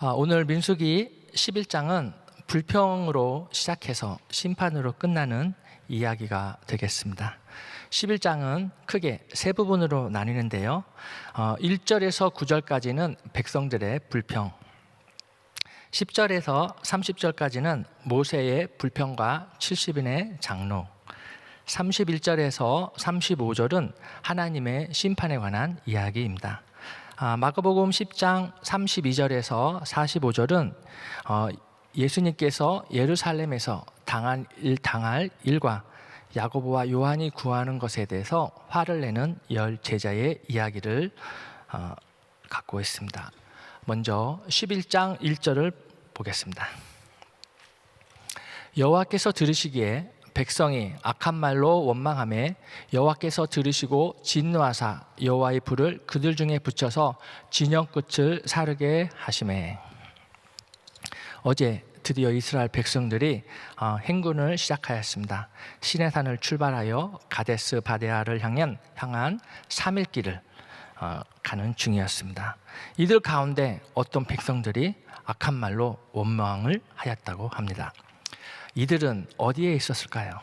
오늘 민수기 11장은 불평으로 시작해서 심판으로 끝나는 이야기가 되겠습니다. 11장은 크게 세 부분으로 나뉘는데요. 1절에서 9절까지는 백성들의 불평, 10절에서 30절까지는 모세의 불평과 70인의 장로, 31절에서 35절은 하나님의 심판에 관한 이야기입니다. 마가복음 10장 32절에서 45절은 예수님께서 예루살렘에서 당할 일과 야고보와 요한이 구하는 것에 대해서 화를 내는 열 제자의 이야기를 갖고 있습니다. 먼저 11장 1절을 보겠습니다. 여호와께서 들으시기에 백성이 악한 말로 원망하매 여호와께서 들으시고 진노하사 여호와의 불을 그들 중에 붙여서 진영 끝을 사르게 하시매. 어제 드디어 이스라엘 백성들이 행군을 시작하였습니다. 시내산을 출발하여 가데스 바네아를 향한 3일 길을 가는 중이었습니다. 이들 가운데 어떤 백성들이 악한 말로 원망을 하였다고 합니다. 이들은 어디에 있었을까요?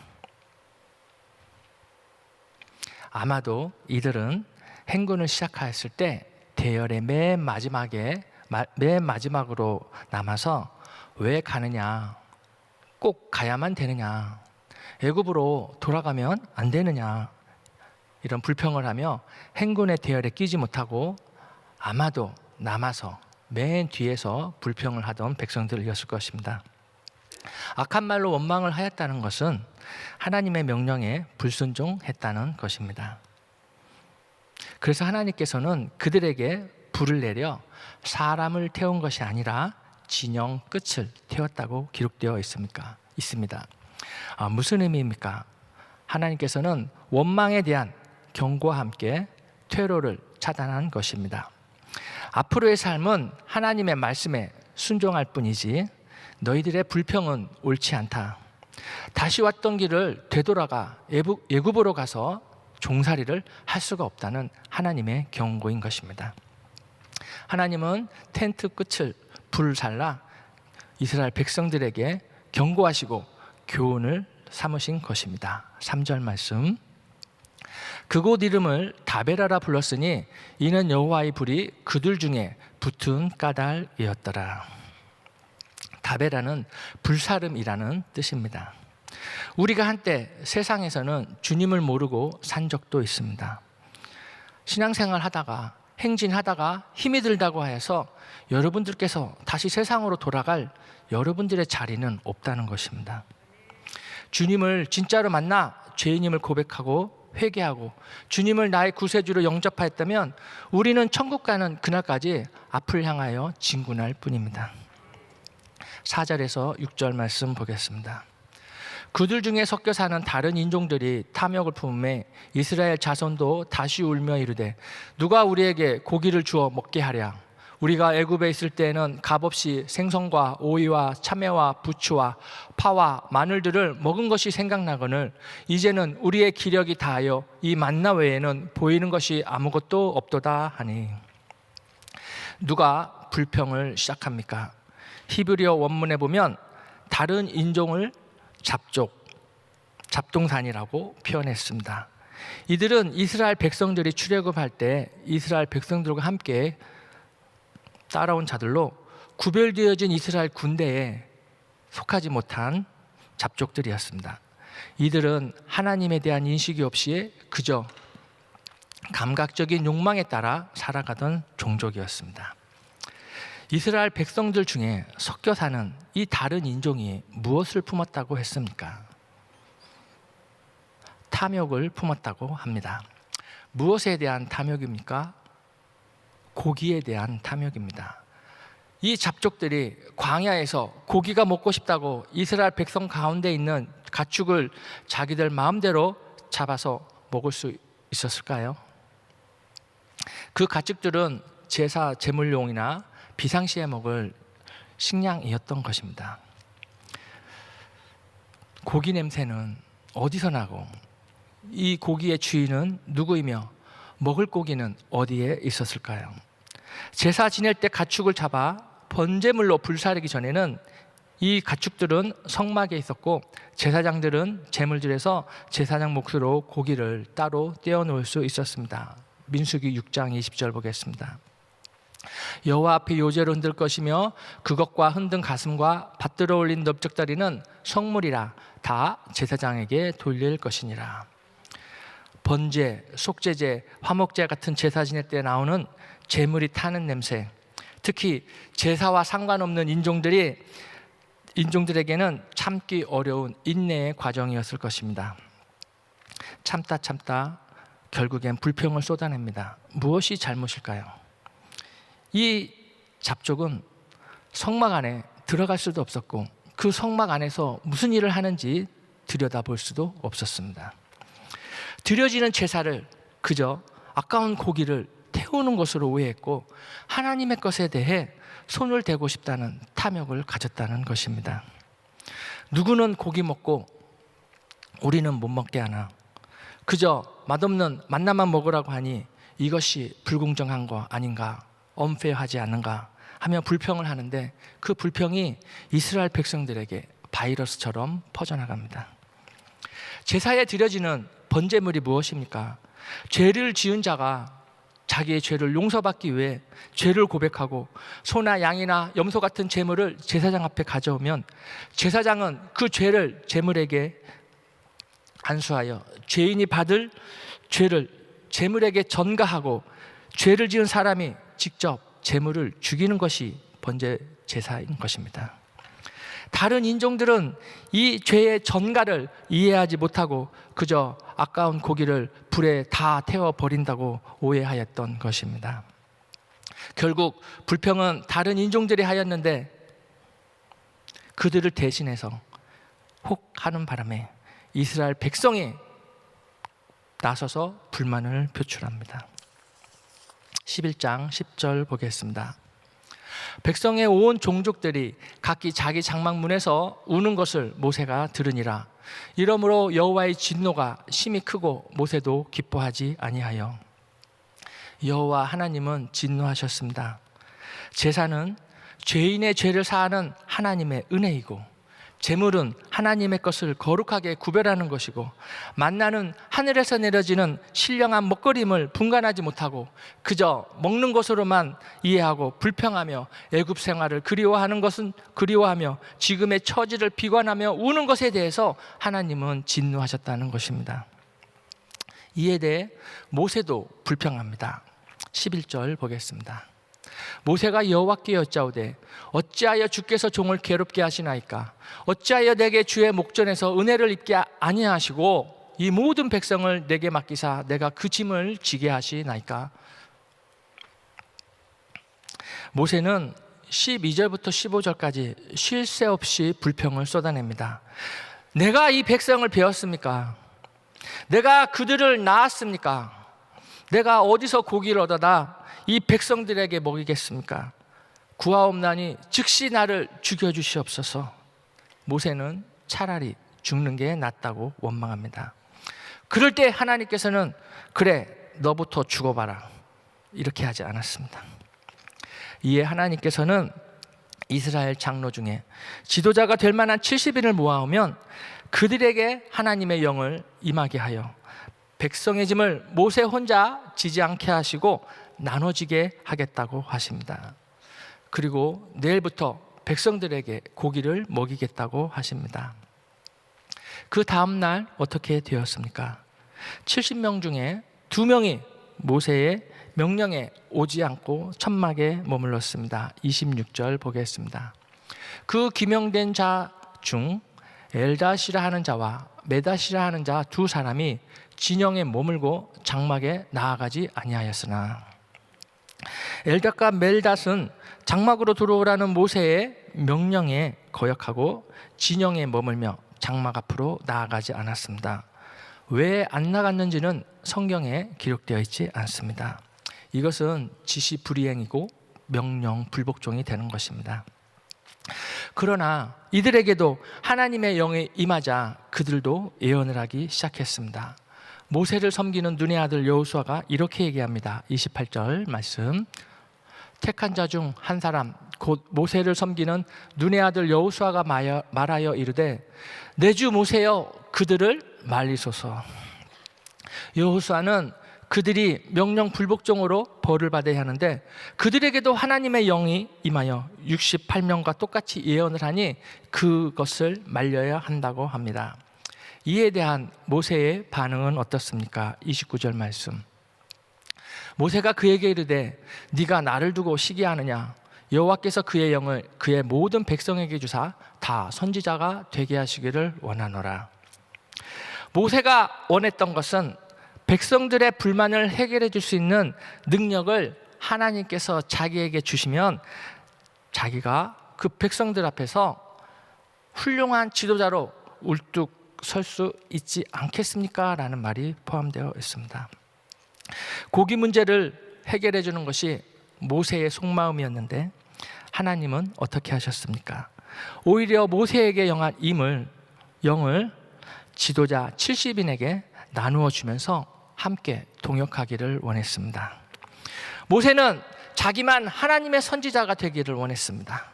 아마도 이들은 행군을 시작하였을 때 대열의 맨 마지막으로 남아서 왜 가느냐, 꼭 가야만 되느냐, 애굽으로 돌아가면 안 되느냐, 이런 불평을 하며 행군의 대열에 끼지 못하고 아마도 남아서 맨 뒤에서 불평을 하던 백성들이었을 것입니다. 악한 말로 원망을 하였다는 것은 하나님의 명령에 불순종했다는 것입니다. 그래서 하나님께서는 그들에게 불을 내려 사람을 태운 것이 아니라 진영 끝을 태웠다고 기록되어 있습니다. 무슨 의미입니까? 하나님께서는 원망에 대한 경고와 함께 퇴로를 차단한 것입니다. 앞으로의 삶은 하나님의 말씀에 순종할 뿐이지 너희들의 불평은 옳지 않다. 다시 왔던 길을 되돌아가 애굽으로 가서 종살이를 할 수가 없다는 하나님의 경고인 것입니다. 하나님은 텐트 끝을 불살라 이스라엘 백성들에게 경고하시고 교훈을 삼으신 것입니다. 3절 말씀. 그곳 이름을 다베라라 불렀으니 이는 여호와의 불이 그들 중에 붙은 까닭이었더라. 다베라는 불사름이라는 뜻입니다. 우리가 한때 세상에서는 주님을 모르고 산 적도 있습니다. 신앙생활 하다가 행진하다가 힘이 들다고 하여서 여러분들께서 다시 세상으로 돌아갈 여러분들의 자리는 없다는 것입니다. 주님을 진짜로 만나 죄인임을 고백하고 회개하고 주님을 나의 구세주로 영접하였다면 우리는 천국 가는 그날까지 앞을 향하여 진군할 뿐입니다. 4절에서 6절 말씀 보겠습니다. 그들 중에 섞여 사는 다른 인종들이 탐욕을 품음에 이스라엘 자손도 다시 울며 이르되 누가 우리에게 고기를 주어 먹게 하랴. 우리가 애굽에 있을 때에는 값없이 생선과 오이와 참외와 부추와 파와 마늘들을 먹은 것이 생각나거늘 이제는 우리의 기력이 다하여 이 만나 외에는 보이는 것이 아무것도 없도다 하니. 누가 불평을 시작합니까? 히브리어 원문에 보면 다른 인종을 잡동산이라고 표현했습니다. 이들은 이스라엘 백성들이 출애굽할 때 이스라엘 백성들과 함께 따라온 자들로 구별되어진 이스라엘 군대에 속하지 못한 잡족들이었습니다. 이들은 하나님에 대한 인식이 없이 그저 감각적인 욕망에 따라 살아가던 종족이었습니다. 이스라엘 백성들 중에 섞여 사는 이 다른 인종이 무엇을 품었다고 했습니까? 탐욕을 품었다고 합니다. 무엇에 대한 탐욕입니까? 고기에 대한 탐욕입니다. 이 잡족들이 광야에서 고기가 먹고 싶다고 이스라엘 백성 가운데 있는 가축을 자기들 마음대로 잡아서 먹을 수 있었을까요? 그 가축들은 제사 제물용이나 비상시에 먹을 식량이었던 것입니다. 고기 냄새는 어디서 나고 이 고기의 주인은 누구이며 먹을 고기는 어디에 있었을까요? 제사 지낼 때 가축을 잡아 번제물로 불사르기 전에는 이 가축들은 성막에 있었고 제사장들은 제물들에서 제사장 몫으로 고기를 따로 떼어놓을 수 있었습니다. 민수기 6장 20절 보겠습니다. 여호와 앞에 요제로 흔들 것이며 그것과 흔든 가슴과 받들어 올린 넓적다리는 성물이라 다 제사장에게 돌릴 것이니라. 번제, 속제제, 화목제 같은 제사 지낼 때 나오는 제물이 타는 냄새, 특히 제사와 상관없는 인종들에게는 참기 어려운 인내의 과정이었을 것입니다. 참다 결국엔 불평을 쏟아냅니다. 무엇이 잘못일까요? 이 잡족은 성막 안에 들어갈 수도 없었고 그 성막 안에서 무슨 일을 하는지 들여다볼 수도 없었습니다. 드려지는 제사를 그저 아까운 고기를 태우는 것으로 오해했고 하나님의 것에 대해 손을 대고 싶다는 탐욕을 가졌다는 것입니다. 누구는 고기 먹고 우리는 못 먹게 하나, 그저 맛없는 만나만 먹으라고 하니 이것이 불공정한 거 아닌가, 엄페어하지 않는가 하며 불평을 하는데 그 불평이 이스라엘 백성들에게 바이러스처럼 퍼져나갑니다. 제사에 드려지는 번제물이 무엇입니까? 죄를 지은 자가 자기의 죄를 용서받기 위해 죄를 고백하고 소나 양이나 염소 같은 제물을 제사장 앞에 가져오면 제사장은 그 죄를 제물에게 안수하여 죄인이 받을 죄를 제물에게 전가하고 죄를 지은 사람이 직접 제물을 죽이는 것이 번제 제사인 것입니다. 다른 인종들은 이 죄의 전가를 이해하지 못하고 그저 아까운 고기를 불에 다 태워버린다고 오해하였던 것입니다. 결국 불평은 다른 인종들이 하였는데 그들을 대신해서 혹 하는 바람에 이스라엘 백성이 나서서 불만을 표출합니다. 11장 10절 보겠습니다. 백성의 온 종족들이 각기 자기 장막문에서 우는 것을 모세가 들으니라. 이러므로 여호와의 진노가 심히 크고 모세도 기뻐하지 아니하여. 여호와 하나님은 진노하셨습니다. 제사는 죄인의 죄를 사하는 하나님의 은혜이고 제물은 하나님의 것을 거룩하게 구별하는 것이고 만나는 하늘에서 내려지는 신령한 먹거림을 분간하지 못하고 그저 먹는 것으로만 이해하고 불평하며 애굽 생활을 그리워하며 지금의 처지를 비관하며 우는 것에 대해서 하나님은 진노하셨다는 것입니다. 이에 대해 모세도 불평합니다. 11절 보겠습니다. 모세가 여호와께 여짜오되 어찌하여 주께서 종을 괴롭게 하시나이까? 어찌하여 내게 주의 목전에서 은혜를 입게 아니하시고 이 모든 백성을 내게 맡기사 내가 그 짐을 지게 하시나이까? 모세는 12절부터 15절까지 쉴 새 없이 불평을 쏟아냅니다. 내가 이 백성을 배웠습니까? 내가 그들을 낳았습니까? 내가 어디서 고기를 얻어다 이 백성들에게 먹이겠습니까? 구하옵나니 즉시 나를 죽여주시옵소서. 모세는 차라리 죽는 게 낫다고 원망합니다. 그럴 때 하나님께서는 그래 너부터 죽어봐라 이렇게 하지 않았습니다. 이에 하나님께서는 이스라엘 장로 중에 지도자가 될 만한 70인을 모아오면 그들에게 하나님의 영을 임하게 하여 백성의 짐을 모세 혼자 지지 않게 하시고 나눠지게 하겠다고 하십니다. 그리고 내일부터 백성들에게 고기를 먹이겠다고 하십니다. 그 다음 날 어떻게 되었습니까? 70명 중에 2명이 모세의 명령에 오지 않고 천막에 머물렀습니다. 26절 보겠습니다. 그 기명된 자 중 엘다시라 하는 자와 메다시라 하는 자 2사람이 진영에 머물고 장막에 나아가지 아니하였으나 엘닷과 멜닷은 장막으로 들어오라는 모세의 명령에 거역하고 진영에 머물며 장막 앞으로 나아가지 않았습니다. 왜 안 나갔는지는 성경에 기록되어 있지 않습니다. 이것은 지시 불이행이고 명령 불복종이 되는 것입니다. 그러나 이들에게도 하나님의 영이 임하자 그들도 예언을 하기 시작했습니다. 모세를 섬기는 눈의 아들 여호수아가 이렇게 얘기합니다. 28절 말씀. 택한 자 중 한 사람 곧 모세를 섬기는 눈의 아들 여호수아가 말하여 이르되 내 주 모세여 그들을 말리소서. 여호수아는 그들이 명령 불복종으로 벌을 받아야 하는데 그들에게도 하나님의 영이 임하여 68명과 똑같이 예언을 하니 그것을 말려야 한다고 합니다. 이에 대한 모세의 반응은 어떻습니까? 29절 말씀. 모세가 그에게 이르되 네가 나를 두고 시기하느냐? 여호와께서 그의 영을 그의 모든 백성에게 주사 다 선지자가 되게 하시기를 원하노라. 모세가 원했던 것은 백성들의 불만을 해결해 줄 수 있는 능력을 하나님께서 자기에게 주시면 자기가 그 백성들 앞에서 훌륭한 지도자로 울뚝 설 수 있지 않겠습니까? 라는 말이 포함되어 있습니다. 고기 문제를 해결해 주는 것이 모세의 속마음이었는데 하나님은 어떻게 하셨습니까? 오히려 모세에게 영한 영을 지도자 70인에게 나누어 주면서 함께 동역하기를 원했습니다. 모세는 자기만 하나님의 선지자가 되기를 원했습니다.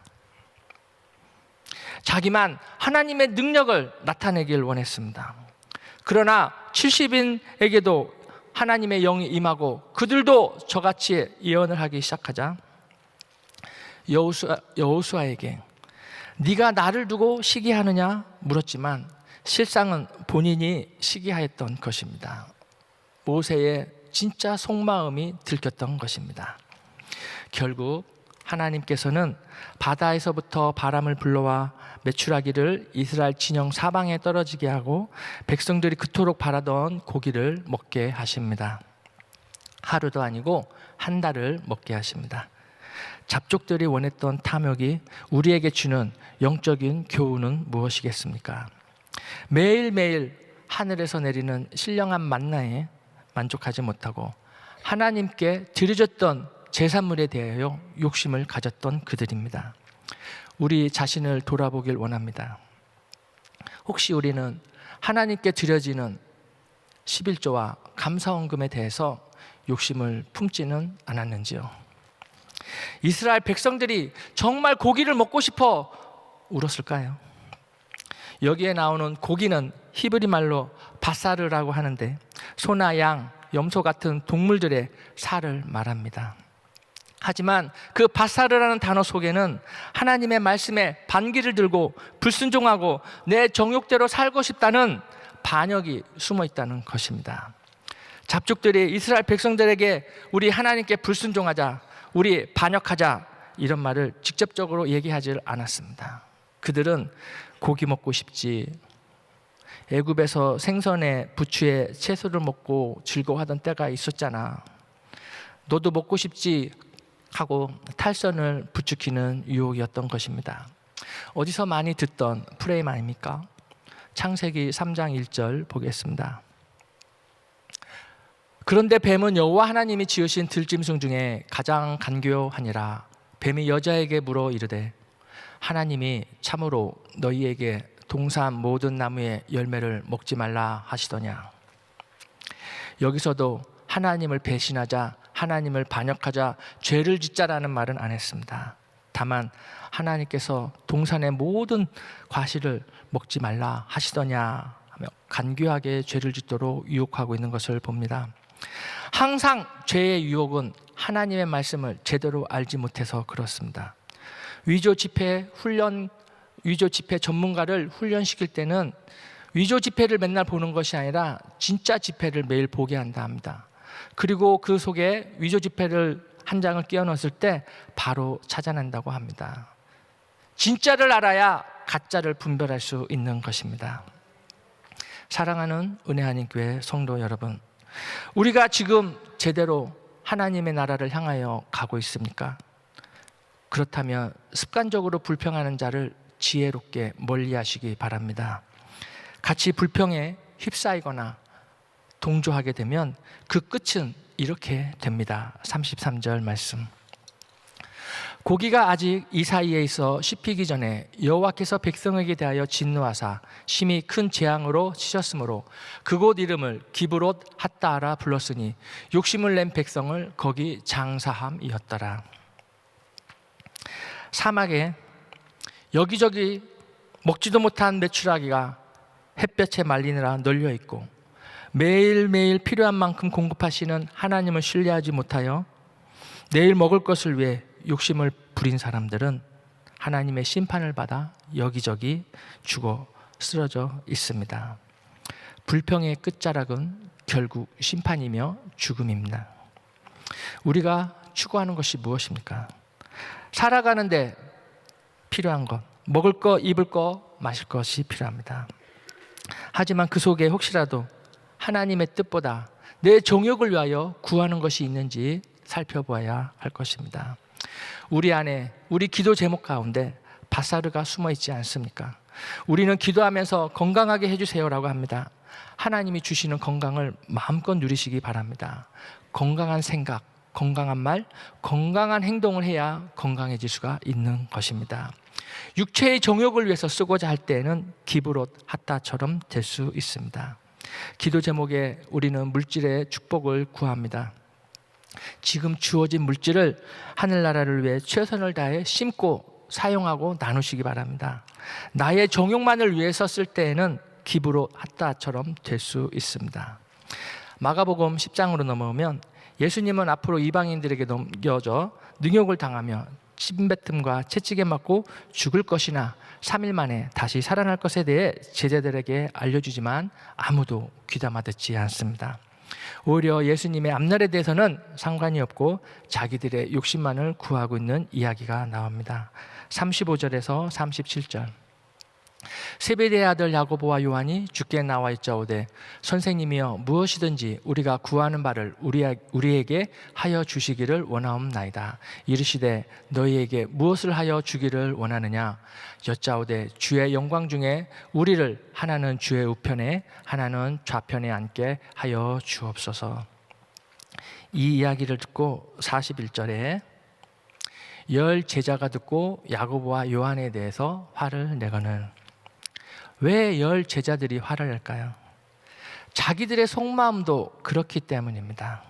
자기만 하나님의 능력을 나타내기를 원했습니다. 그러나 70인에게도 하나님의 영이 임하고 그들도 저같이 예언을 하기 시작하자 여호수아에게 네가 나를 두고 시기하느냐 물었지만 실상은 본인이 시기하였던 것입니다. 모세의 진짜 속마음이 들켰던 것입니다. 결국 하나님께서는 바다에서부터 바람을 불러와 메추라기를 이스라엘 진영 사방에 떨어지게 하고 백성들이 그토록 바라던 고기를 먹게 하십니다. 하루도 아니고 한 달을 먹게 하십니다. 잡족들이 원했던 탐욕이 우리에게 주는 영적인 교훈은 무엇이겠습니까? 매일매일 하늘에서 내리는 신령한 만나에 만족하지 못하고 하나님께 드려졌던 제산물에 대하여 욕심을 가졌던 그들입니다. 우리 자신을 돌아보길 원합니다. 혹시 우리는 하나님께 드려지는 11조와 감사원금에 대해서 욕심을 품지는 않았는지요? 이스라엘 백성들이 정말 고기를 먹고 싶어 울었을까요? 여기에 나오는 고기는 히브리 말로 바사르라고 하는데 소나 양, 염소 같은 동물들의 살을 말합니다. 하지만 그 바사르라는 단어 속에는 하나님의 말씀에 반기를 들고 불순종하고 내 정욕대로 살고 싶다는 반역이 숨어 있다는 것입니다. 잡족들이 이스라엘 백성들에게 우리 하나님께 불순종하자, 우리 반역하자 이런 말을 직접적으로 얘기하지 않았습니다. 그들은 고기 먹고 싶지, 애굽에서 생선에 부추에 채소를 먹고 즐거워하던 때가 있었잖아, 너도 먹고 싶지 하고 탈선을 부추기는 유혹이었던 것입니다. 어디서 많이 듣던 프레임 아닙니까? 창세기 3장 1절 보겠습니다. 그런데 뱀은 여호와 하나님이 지으신 들짐승 중에 가장 간교하니라. 뱀이 여자에게 물어 이르되 하나님이 참으로 너희에게 동산 모든 나무의 열매를 먹지 말라 하시더냐. 여기서도 하나님을 배신하자, 하나님을 반역하자, 죄를 짓자라는 말은 안 했습니다. 다만 하나님께서 동산의 모든 과실을 먹지 말라 하시더냐 하며 간교하게 죄를 짓도록 유혹하고 있는 것을 봅니다. 항상 죄의 유혹은 하나님의 말씀을 제대로 알지 못해서 그렇습니다. 위조 지폐 전문가를 훈련시킬 때는 위조 지폐를 맨날 보는 것이 아니라 진짜 지폐를 매일 보게 한다 합니다. 그리고 그 속에 위조 지폐를 한 장을 끼워 넣었을 때 바로 찾아낸다고 합니다. 진짜를 알아야 가짜를 분별할 수 있는 것입니다. 사랑하는 은혜 하나님 교회 성도 여러분, 우리가 지금 제대로 하나님의 나라를 향하여 가고 있습니까? 그렇다면 습관적으로 불평하는 자를 지혜롭게 멀리하시기 바랍니다. 같이 불평에 휩싸이거나 동조하게 되면 그 끝은 이렇게 됩니다. 33절 말씀. 고기가 아직 이 사이에 있어 씹히기 전에 여호와께서 백성에게 대하여 진노하사 심히 큰 재앙으로 치셨으므로 그곳 이름을 기브롯 핫다하라 불렀으니 욕심을 낸 백성을 거기 장사함이었더라. 사막에 여기저기 먹지도 못한 메추라기가 햇볕에 말리느라 널려 있고 매일매일 필요한 만큼 공급하시는 하나님을 신뢰하지 못하여 내일 먹을 것을 위해 욕심을 부린 사람들은 하나님의 심판을 받아 여기저기 죽어 쓰러져 있습니다. 불평의 끝자락은 결국 심판이며 죽음입니다. 우리가 추구하는 것이 무엇입니까? 살아가는데 필요한 것, 먹을 것, 입을 것, 마실 것이 필요합니다. 하지만 그 속에 혹시라도 하나님의 뜻보다 내 정욕을 위하여 구하는 것이 있는지 살펴보아야 할 것입니다. 우리 안에, 우리 기도 제목 가운데 바사르가 숨어 있지 않습니까? 우리는 기도하면서 건강하게 해주세요라고 합니다. 하나님이 주시는 건강을 마음껏 누리시기 바랍니다. 건강한 생각, 건강한 말, 건강한 행동을 해야 건강해질 수가 있는 것입니다. 육체의 정욕을 위해서 쓰고자 할 때에는 기브롯 핫다처럼 될 수 있습니다. 기도 제목에 우리는 물질의 축복을 구합니다. 지금 주어진 물질을 하늘나라를 위해 최선을 다해 심고 사용하고 나누시기 바랍니다. 나의 정욕만을 위해서 쓸 때에는 기브롯 핫다처럼 될 수 있습니다. 마가복음 10장으로 넘어오면 예수님은 앞으로 이방인들에게 넘겨져 능욕을 당하며 침뱉음과 채찍에 맞고 죽을 것이나 3일 만에 다시 살아날 것에 대해 제자들에게 알려주지만 아무도 귀담아 듣지 않습니다. 오히려 예수님의 앞날에 대해서는 상관이 없고 자기들의 욕심만을 구하고 있는 이야기가 나옵니다. 35절에서 37절. 세베대의 아들 야고보와 요한이 주께 나와 있자오되 선생님이여 무엇이든지 우리가 구하는 바를 우리에게 하여 주시기를 원하옵나이다. 이르시되 너희에게 무엇을 하여 주기를 원하느냐 여짜오되 주의 영광 중에 우리를 하나는 주의 우편에 하나는 좌편에 앉게 하여 주옵소서. 이 이야기를 듣고 41절에 열 제자가 듣고 야고보와 요한에 대해서 화를 내거늘. 왜 열 제자들이 화를 낼까요? 자기들의 속마음도 그렇기 때문입니다.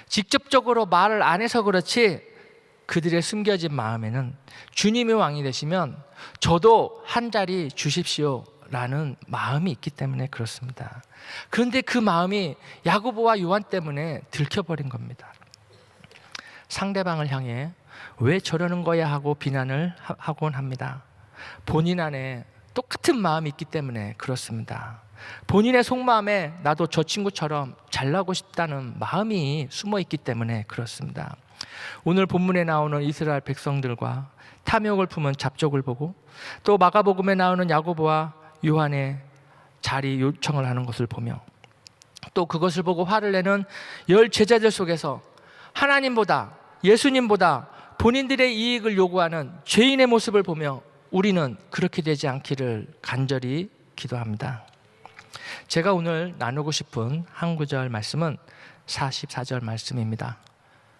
직접적으로 말을 안 해서 그렇지 그들의 숨겨진 마음에는 주님이 왕이 되시면 저도 한 자리 주십시오 라는 마음이 있기 때문에 그렇습니다. 그런데 그 마음이 야고보와 요한 때문에 들켜버린 겁니다. 상대방을 향해 왜 저러는 거야 하고 비난을 하곤 합니다. 본인 안에 똑같은 마음이 있기 때문에 그렇습니다. 본인의 속마음에 나도 저 친구처럼 잘나고 싶다는 마음이 숨어 있기 때문에 그렇습니다. 오늘 본문에 나오는 이스라엘 백성들과 탐욕을 품은 잡족을 보고 또 마가복음에 나오는 야고보와 요한의 자리 요청을 하는 것을 보며 또 그것을 보고 화를 내는 열 제자들 속에서 하나님보다 예수님보다 본인들의 이익을 요구하는 죄인의 모습을 보며 우리는 그렇게 되지 않기를 간절히 기도합니다. 제가 오늘 나누고 싶은 한 구절 말씀은 44절 말씀입니다.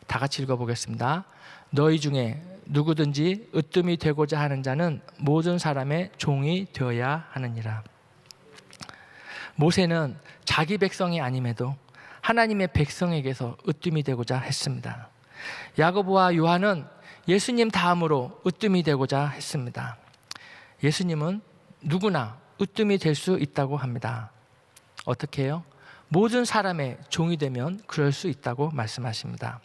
다 같이 읽어보겠습니다. 너희 중에 누구든지 으뜸이 되고자 하는 자는 모든 사람의 종이 되어야 하느니라. 모세는 자기 백성이 아님에도 하나님의 백성에게서 으뜸이 되고자 했습니다. 야고보와 요한은 예수님 다음으로 으뜸이 되고자 했습니다. 예수님은 누구나 으뜸이 될 수 있다고 합니다. 어떻게 해요? 모든 사람의 종이 되면 그럴 수 있다고 말씀하십니다.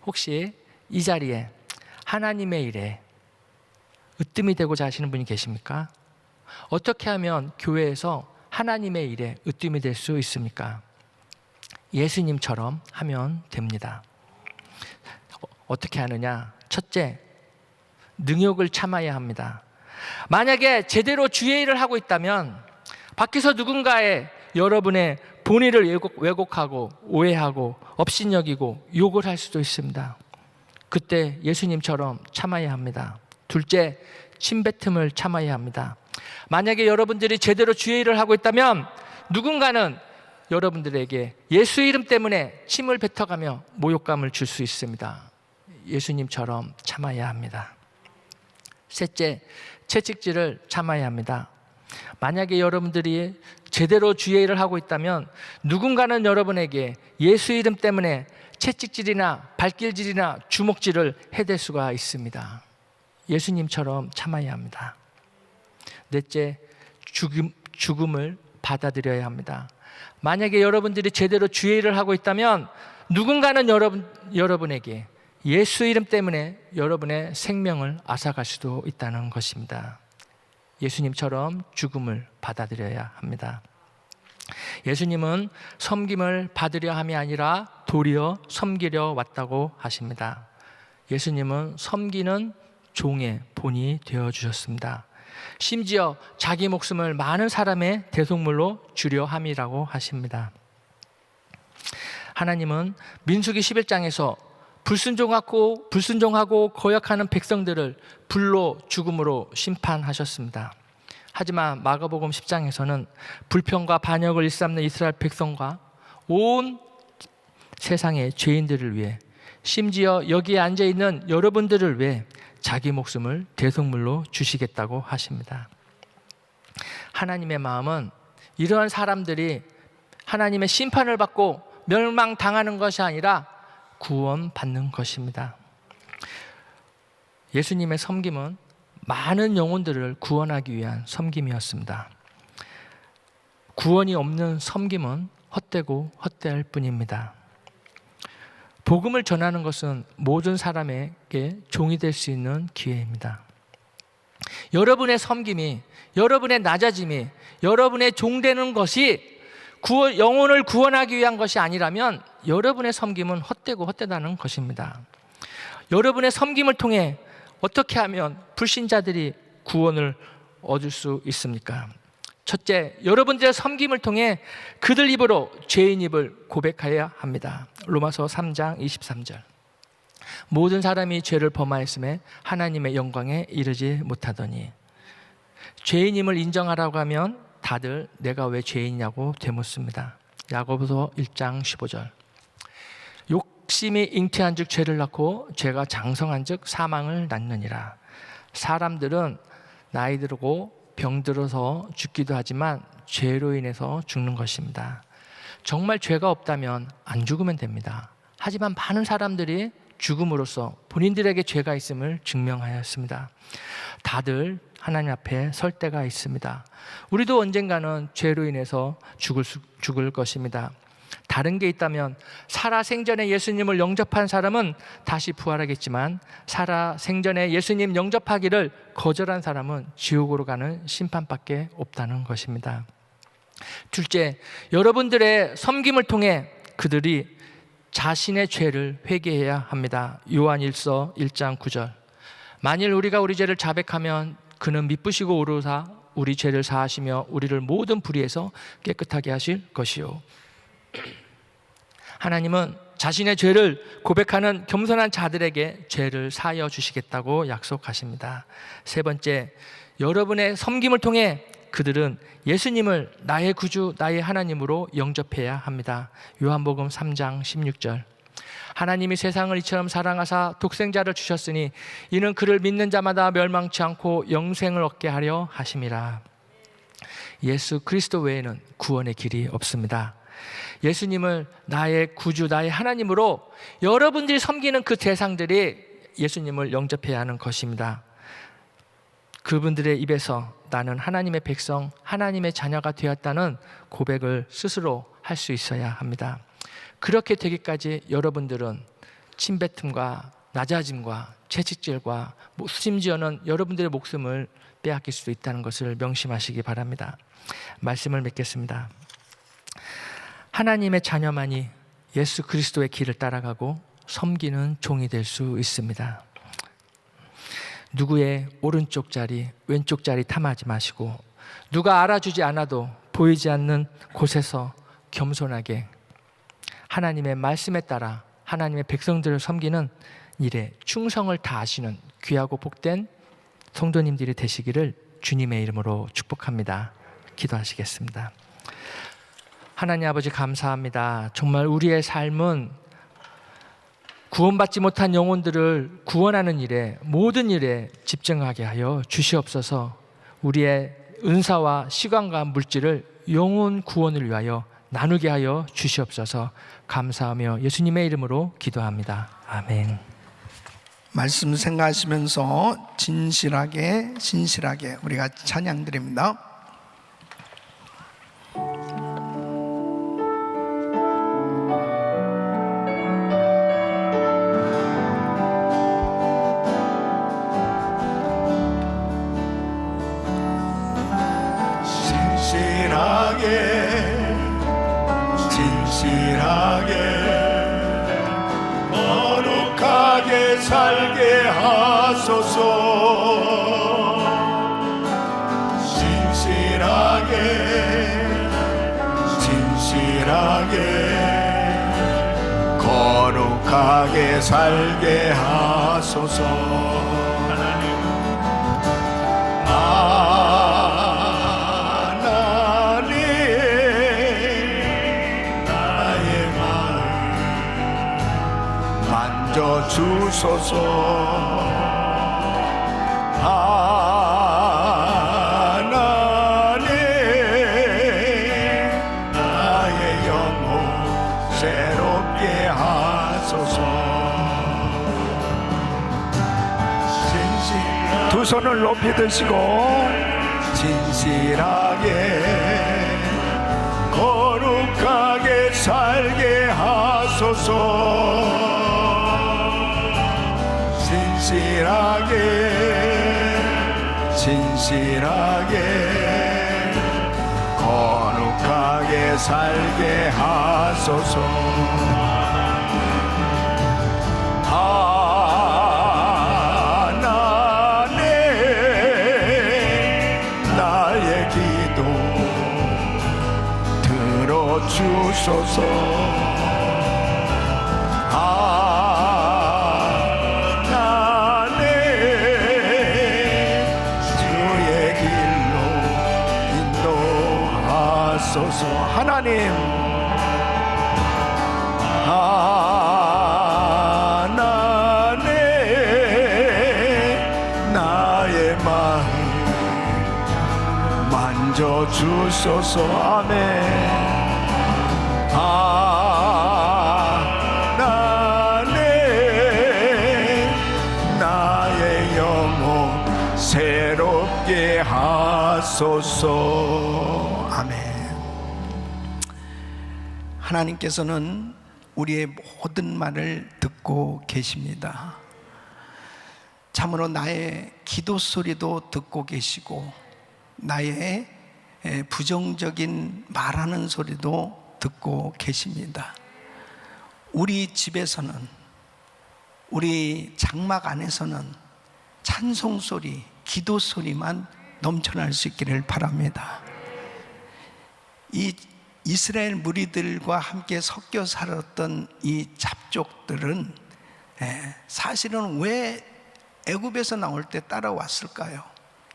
혹시 이 자리에 하나님의 일에 으뜸이 되고자 하시는 분이 계십니까? 어떻게 하면 교회에서 하나님의 일에 으뜸이 될 수 있습니까? 예수님처럼 하면 됩니다. 어떻게 하느냐? 첫째, 능욕을 참아야 합니다. 만약에 제대로 주의 일을 하고 있다면 밖에서 누군가의 여러분의 본의를 왜곡하고 오해하고 업신여기고 욕을 할 수도 있습니다. 그때 예수님처럼 참아야 합니다. 둘째, 침뱉음을 참아야 합니다. 만약에 여러분들이 제대로 주의 일을 하고 있다면 누군가는 여러분들에게 예수 이름 때문에 침을 뱉어가며 모욕감을 줄 수 있습니다. 예수님처럼 참아야 합니다. 셋째, 채찍질을 참아야 합니다. 만약에 여러분들이 제대로 주의 일을 하고 있다면 누군가는 여러분에게 예수 이름 때문에 채찍질이나 발길질이나 주먹질을 해댈 수가 있습니다. 예수님처럼 참아야 합니다. 넷째, 죽음을 받아들여야 합니다. 만약에 여러분들이 제대로 주의 일을 하고 있다면 누군가는 여러분에게 예수 이름 때문에 여러분의 생명을 앗아갈 수도 있다는 것입니다. 예수님처럼 죽음을 받아들여야 합니다. 예수님은 섬김을 받으려 함이 아니라 도리어 섬기려 왔다고 하십니다. 예수님은 섬기는 종의 본이 되어주셨습니다. 심지어 자기 목숨을 많은 사람의 대속물로 주려 함이라고 하십니다. 하나님은 민수기 11장에서 불순종하고 거역하는 백성들을 불로 죽음으로 심판하셨습니다. 하지만 마가복음 10장에서는 불평과 반역을 일삼는 이스라엘 백성과 온 세상의 죄인들을 위해, 심지어 여기에 앉아있는 여러분들을 위해 자기 목숨을 대속물로 주시겠다고 하십니다. 하나님의 마음은 이러한 사람들이 하나님의 심판을 받고 멸망당하는 것이 아니라 구원받는 것입니다. 예수님의 섬김은 많은 영혼들을 구원하기 위한 섬김이었습니다. 구원이 없는 섬김은 헛되고 헛되할 뿐입니다. 복음을 전하는 것은 모든 사람에게 종이 될 수 있는 기회입니다. 여러분의 섬김이, 여러분의 낮아짐이, 여러분의 종되는 것이 영혼을 구원하기 위한 것이 아니라면 여러분의 섬김은 헛되고 헛되다는 것입니다. 여러분의 섬김을 통해 어떻게 하면 불신자들이 구원을 얻을 수 있습니까? 첫째, 여러분들의 섬김을 통해 그들 입으로 죄인 입을 고백해야 합니다. 로마서 3장 23절. 모든 사람이 죄를 범하였음에 하나님의 영광에 이르지 못하더니. 죄인임을 인정하라고 하면 다들 내가 왜 죄인이냐고 되묻습니다. 야고보서 1장 15절. 욕심이 잉태한 즉 죄를 낳고 죄가 장성한 즉 사망을 낳느니라. 사람들은 나이 들고 병 들어서 죽기도 하지만 죄로 인해서 죽는 것입니다. 정말 죄가 없다면 안 죽으면 됩니다. 하지만 많은 사람들이 죽음으로써 본인들에게 죄가 있음을 증명하였습니다. 다들 하나님 앞에 설 때가 있습니다. 우리도 언젠가는 죄로 인해서 죽을 것입니다. 다른 게 있다면 살아 생전에 예수님을 영접한 사람은 다시 부활하겠지만 살아 생전에 예수님 영접하기를 거절한 사람은 지옥으로 가는 심판밖에 없다는 것입니다. 둘째, 여러분들의 섬김을 통해 그들이 자신의 죄를 회개해야 합니다. 요한일서 1장 9절. 만일 우리가 우리 죄를 자백하면 그는 미쁘시고 오르사 우리 죄를 사하시며 우리를 모든 불의에서 깨끗하게 하실 것이요. 하나님은 자신의 죄를 고백하는 겸손한 자들에게 죄를 사하여 주시겠다고 약속하십니다. 세 번째, 여러분의 섬김을 통해 그들은 예수님을 나의 구주, 나의 하나님으로 영접해야 합니다. 요한복음 3장 16절. 하나님이 세상을 이처럼 사랑하사 독생자를 주셨으니 이는 그를 믿는 자마다 멸망치 않고 영생을 얻게 하려 하심이라. 예수 그리스도 외에는 구원의 길이 없습니다. 예수님을 나의 구주, 나의 하나님으로 여러분들이 섬기는 그 대상들이 예수님을 영접해야 하는 것입니다. 그분들의 입에서 나는 하나님의 백성, 하나님의 자녀가 되었다는 고백을 스스로 할 수 있어야 합니다. 그렇게 되기까지 여러분들은 침뱉음과 낮아짐과 채찍질과 심지어는 여러분들의 목숨을 빼앗길 수도 있다는 것을 명심하시기 바랍니다. 말씀을 맺겠습니다. 하나님의 자녀만이 예수 그리스도의 길을 따라가고 섬기는 종이 될 수 있습니다. 누구의 오른쪽 자리, 왼쪽 자리 탐하지 마시고 누가 알아주지 않아도 보이지 않는 곳에서 겸손하게 하나님의 말씀에 따라 하나님의 백성들을 섬기는 일에 충성을 다하시는 귀하고 복된 성도님들이 되시기를 주님의 이름으로 축복합니다. 기도하시겠습니다. 하나님 아버지 감사합니다. 정말 우리의 삶은 구원받지 못한 영혼들을 구원하는 일에, 모든 일에 집중하게 하여 주시옵소서. 우리의 은사와 시간과 물질을 영혼 구원을 위하여 나누게 하여 주시옵소서. 감사하며 예수님의 이름으로 기도합니다. 아멘. 말씀 생각하시면서 진실하게 신실하게 우리가 찬양 드립니다. 거룩하게 살게 하소서. 진실하게 거룩하게 살게 하소서. 하나님 나의 마음 만져주소서. 하나님 나의 영혼 새롭게 하소서. 두 손을 높이 드시고 진실하게 거룩하게 살게 하소서. 진실하게 거룩하게 살게 하소서. 하나님 나의 기도 들어주소서. 하나님 나의 마음 만져주소서. 아멘. 하나님 나의 영혼 새롭게 하소서. 아멘. 하나님께서는 우리의 모든 말을 듣고 계십니다. 참으로 나의 기도 소리도 듣고 계시고 나의 부정적인 말하는 소리도 듣고 계십니다. 우리 집에서는, 우리 장막 안에서는 찬송 소리, 기도 소리만 넘쳐날 수 있기를 바랍니다. 이 이스라엘 무리들과 함께 섞여 살았던 이 잡족들은 사실은 왜 애굽에서 나올 때 따라왔을까요?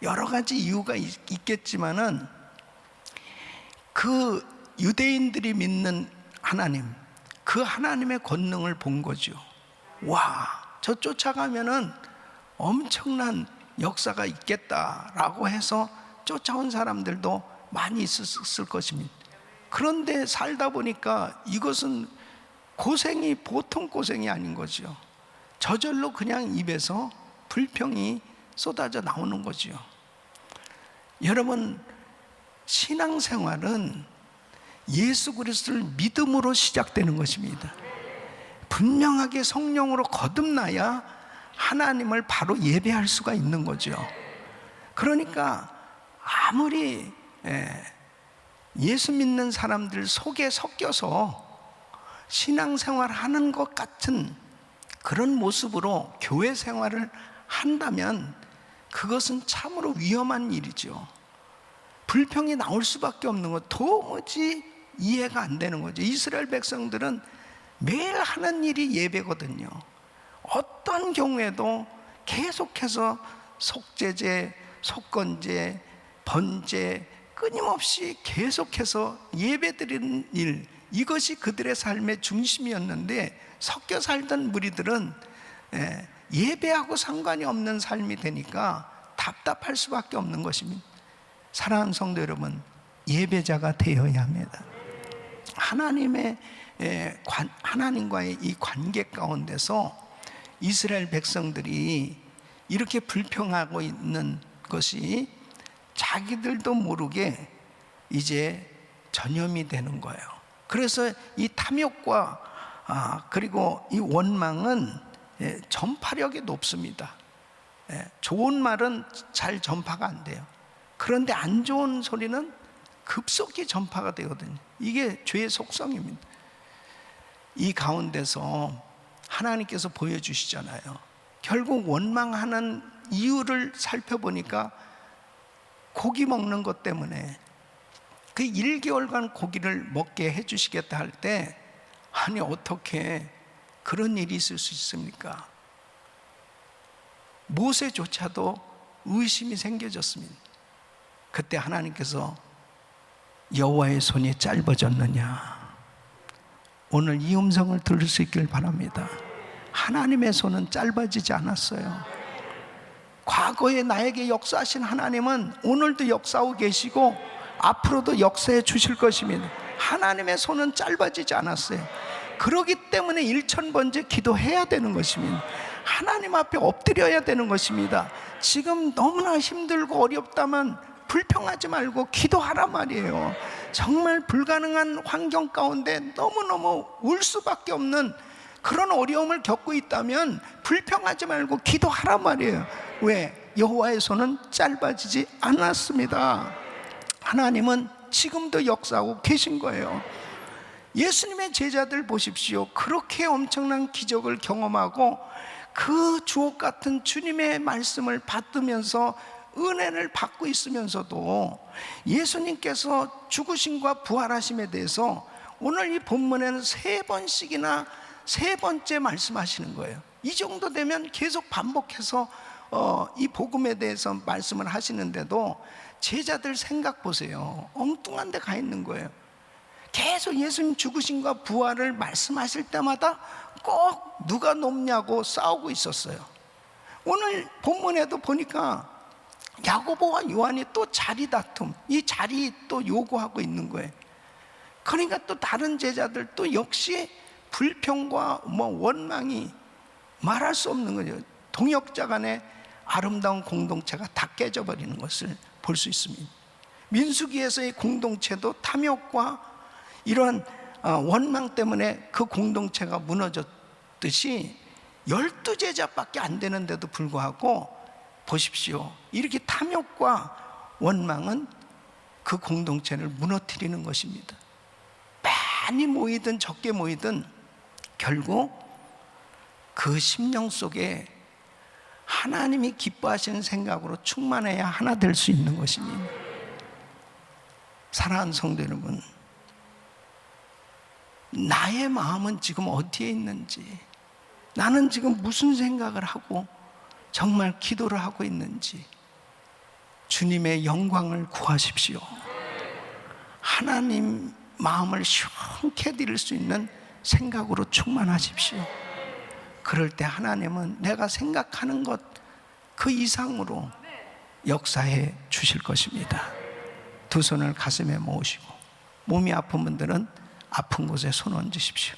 여러 가지 이유가 있겠지만은 그 유대인들이 믿는 하나님, 그 하나님의 권능을 본 거죠. 와, 저 쫓아가면은 엄청난 역사가 있겠다라고 해서 쫓아온 사람들도 많이 있었을 것입니다. 그런데 살다 보니까 이것은 고생이 보통 고생이 아닌 거죠. 저절로 그냥 입에서 불평이 쏟아져 나오는 거죠. 여러분, 신앙생활은 예수 그리스도를 믿음으로 시작되는 것입니다. 분명하게 성령으로 거듭나야 하나님을 바로 예배할 수가 있는 거죠. 그러니까 아무리 예수 믿는 사람들 속에 섞여서 신앙생활 하는 것 같은 그런 모습으로 교회 생활을 한다면 그것은 참으로 위험한 일이죠. 불평이 나올 수밖에 없는 것, 도무지 이해가 안 되는 거죠. 이스라엘 백성들은 매일 하는 일이 예배거든요. 어떤 경우에도 계속해서 속죄제, 속건제, 번제 끊임없이 계속해서 예배드리는 일, 이것이 그들의 삶의 중심이었는데 섞여 살던 무리들은 예배하고 상관이 없는 삶이 되니까 답답할 수밖에 없는 것입니다. 사랑하는 성도 여러분, 예배자가 되어야 합니다. 하나님과의 이 관계 가운데서 이스라엘 백성들이 이렇게 불평하고 있는 것이 자기들도 모르게 이제 전염이 되는 거예요. 그래서 이 탐욕과 그리고 이 원망은 전파력이 높습니다. 좋은 말은 잘 전파가 안 돼요. 그런데 안 좋은 소리는 급속히 전파가 되거든요. 이게 죄의 속성입니다. 이 가운데서 하나님께서 보여주시잖아요. 결국 원망하는 이유를 살펴보니까 고기 먹는 것 때문에 그 1개월간 고기를 먹게 해주시겠다 할 때, 아니 어떻게 그런 일이 있을 수 있습니까? 모세조차도 의심이 생겨졌습니다. 그때 하나님께서 여호와의 손이 짧아졌느냐, 오늘 이 음성을 들을 수 있길 바랍니다. 하나님의 손은 짧아지지 않았어요. 과거에 나에게 역사하신 하나님은 오늘도 역사하고 계시고 앞으로도 역사해 주실 것입니다. 하나님의 손은 짧아지지 않았어요. 그렇기 때문에 1000번째 기도해야 되는 것입니다. 하나님 앞에 엎드려야 되는 것입니다. 지금 너무나 힘들고 어렵다면 불평하지 말고 기도하란 말이에요. 정말 불가능한 환경 가운데 너무너무 울 수밖에 없는 그런 어려움을 겪고 있다면 불평하지 말고 기도하란 말이에요. 왜? 여호와의 손은 짧아지지 않았습니다. 하나님은 지금도 역사하고 계신 거예요. 예수님의 제자들 보십시오. 그렇게 엄청난 기적을 경험하고 그 주옥 같은 주님의 말씀을 받으면서 은혜를 받고 있으면서도 예수님께서 죽으심과 부활하심에 대해서 오늘 이 본문에는 3번씩이나 3번째 말씀하시는 거예요. 이 정도 되면 계속 반복해서 이 복음에 대해서 말씀을 하시는데도 제자들 생각 보세요. 엉뚱한 데 가 있는 거예요. 계속 예수님 죽으심과 부활을 말씀하실 때마다 꼭 누가 높냐고 싸우고 있었어요. 오늘 본문에도 보니까 야고보와 요한이 또 자리 다툼, 이 자리 또 요구하고 있는 거예요. 그러니까 또 다른 제자들 또 역시 불평과 원망이 말할 수 없는 거죠. 동역자 간의 아름다운 공동체가 다 깨져버리는 것을 볼 수 있습니다. 민수기에서의 공동체도 탐욕과 이러한 원망 때문에 그 공동체가 무너졌듯이 12제자밖에 안 되는데도 불구하고 보십시오. 이렇게 탐욕과 원망은 그 공동체를 무너뜨리는 것입니다. 많이 모이든 적게 모이든 결국 그 심령 속에 하나님이 기뻐하시는 생각으로 충만해야 하나 될 수 있는 것입니다. 사랑하는 성도 여러분, 나의 마음은 지금 어디에 있는지, 나는 지금 무슨 생각을 하고 정말 기도를 하고 있는지 주님의 영광을 구하십시오. 하나님 마음을 시원케 드릴 수 있는 생각으로 충만하십시오. 그럴 때 하나님은 내가 생각하는 것 그 이상으로 역사해 주실 것입니다. 두 손을 가슴에 모으시고 몸이 아픈 분들은 아픈 곳에 손 얹으십시오.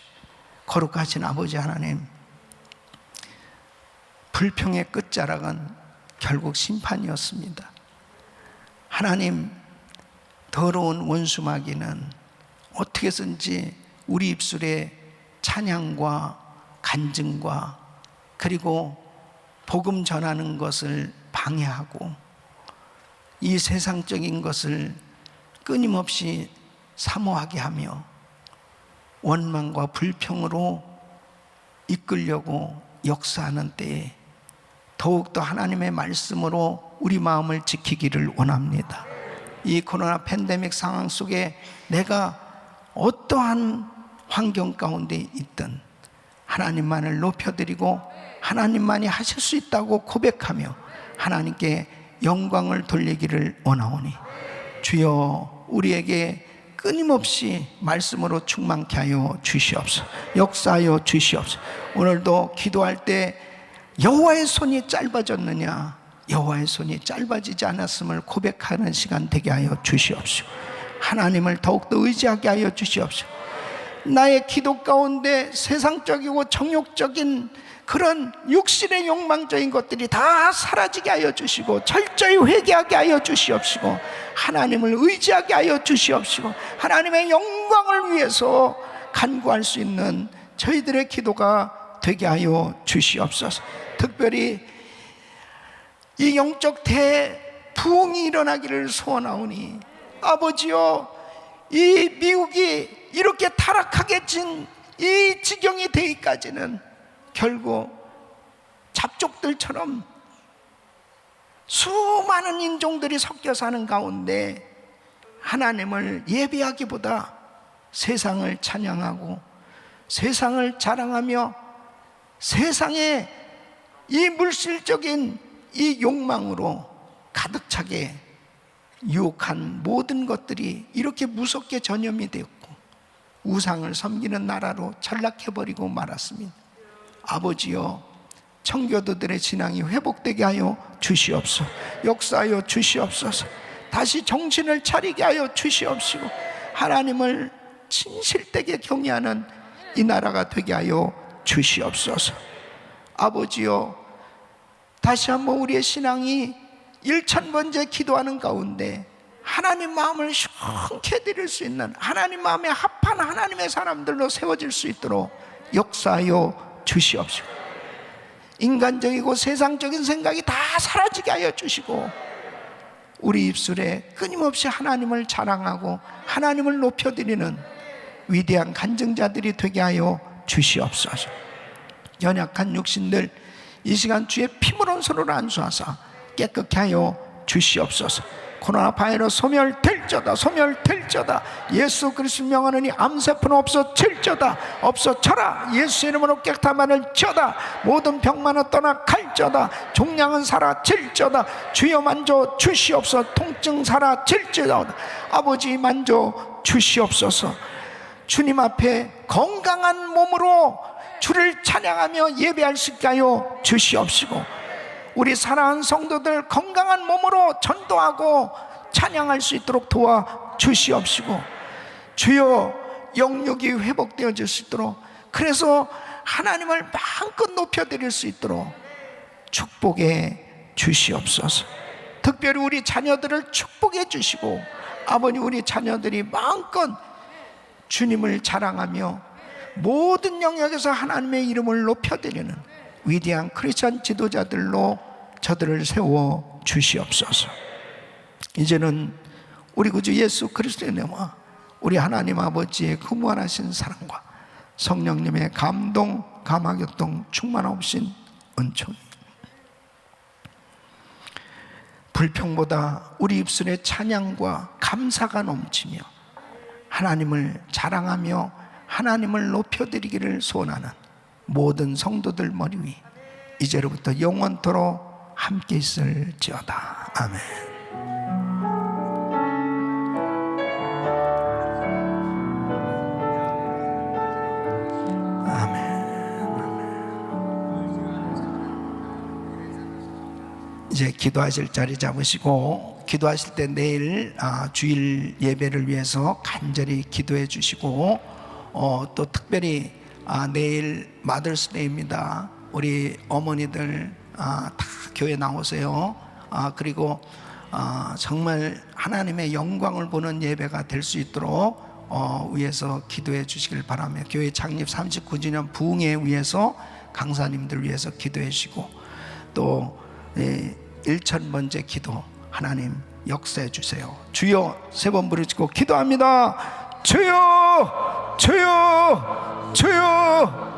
거룩하신 아버지 하나님, 불평의 끝자락은 결국 심판이었습니다. 하나님, 더러운 원수마귀는 어떻게든지 우리 입술에 찬양과 간증과 그리고 복음 전하는 것을 방해하고 이 세상적인 것을 끊임없이 사모하게 하며 원망과 불평으로 이끌려고 역사하는 때에 더욱더 하나님의 말씀으로 우리 마음을 지키기를 원합니다. 이 코로나 팬데믹 상황 속에 내가 어떠한 환경 가운데 있든 하나님만을 높여드리고 하나님만이 하실 수 있다고 고백하며 하나님께 영광을 돌리기를 원하오니 주여 우리에게 끊임없이 말씀으로 충만케 하여 주시옵소서. 역사하여 주시옵소서. 오늘도 기도할 때 여호와의 손이 짧아졌느냐, 여호와의 손이 짧아지지 않았음을 고백하는 시간 되게 하여 주시옵소서. 하나님을 더욱더 의지하게 하여 주시옵소서. 나의 기도 가운데 세상적이고 정욕적인 그런 육신의 욕망적인 것들이 다 사라지게 하여 주시고 철저히 회개하게 하여 주시옵시고 하나님을 의지하게 하여 주시옵시고 하나님의 영광을 위해서 간구할 수 있는 저희들의 기도가 되게 하여 주시옵소서. 특별히 이 영적 대부흥이 일어나기를 소원하오니 아버지여, 이 미국이 이렇게 타락하게 진 이 지경이 되기까지는 결국 잡족들처럼 수많은 인종들이 섞여 사는 가운데 하나님을 예배하기보다 세상을 찬양하고 세상을 자랑하며 세상의 이 물질적인 이 욕망으로 가득 차게 유혹한 모든 것들이 이렇게 무섭게 전염이 되었고 우상을 섬기는 나라로 전락해버리고 말았습니다. 아버지여, 청교도들의 신앙이 회복되게 하여 주시옵소서. 역사하여 주시옵소서. 다시 정신을 차리게 하여 주시옵시고 하나님을 진실되게 경외하는 이 나라가 되게 하여 주시옵소서. 아버지여, 다시 한번 우리의 신앙이 1000번째 기도하는 가운데 하나님 마음을 시원케 드릴 수 있는 하나님 마음에 합한 하나님의 사람들로 세워질 수 있도록 역사하여 주시옵시고 인간적이고 세상적인 생각이 다 사라지게 하여 주시고 우리 입술에 끊임없이 하나님을 자랑하고 하나님을 높여드리는 위대한 간증자들이 되게 하여 주시옵소서. 연약한 육신들 이 시간 주의 피물은 손으로 안수하사 깨끗게 하여 주시옵소서. 코로나 바이러스 소멸될저다, 소멸될저다. 예수 그리스도 명하느니 암세포는 없어질저다, 없어져라. 예수 이름으로 깨끗함을 져다. 모든 병만은 떠나 갈저다. 종양은 사라질저다. 주여 만져 주시옵소서. 통증 사라질저다. 아버지 만져 주시옵소서. 주님 앞에 건강한 몸으로 주를 찬양하며 예배할 수 있게 하여 주시옵시고 우리 사랑하는 성도들 건강한 몸으로 전도하고 찬양할 수 있도록 도와주시옵시고 주여 영육이 회복되어질 수 있도록 그래서 하나님을 마음껏 높여드릴 수 있도록 축복해 주시옵소서. 특별히 우리 자녀들을 축복해 주시고 아버님, 우리 자녀들이 마음껏 주님을 자랑하며 모든 영역에서 하나님의 이름을 높여드리는 위대한 크리스찬 지도자들로 저들을 세워 주시옵소서. 이제는 우리 구주 예수 그리스도의 은혜와 우리 하나님 아버지의 그 무한하신 사랑과 성령님의 감동, 감화교통 충만하신 은총이 불평보다 우리 입술에 찬양과 감사가 넘치며 하나님을 자랑하며 하나님을 높여드리기를 소원하는 모든 성도들 머리 위 이제로부터 영원토록 함께 있을지어다. 아멘. 이제 기도하실 자리 잡으시고 기도하실 때 내일 주일 예배를 위해서 간절히 기도해 주시고 또 특별히 내일 마더스데이입니다. 우리 어머니들 다 교회 나오세요. 그리고 정말 하나님의 영광을 보는 예배가 될 수 있도록 위해서 기도해 주시길 바라며 교회 창립 39주년 부흥회 위해서 강사님들 위해서 기도해 주시고 또 1000번째 기도 하나님 역사해 주세요. 주여 세 번 부르짖고 기도합니다. 주여, 주여, 주여.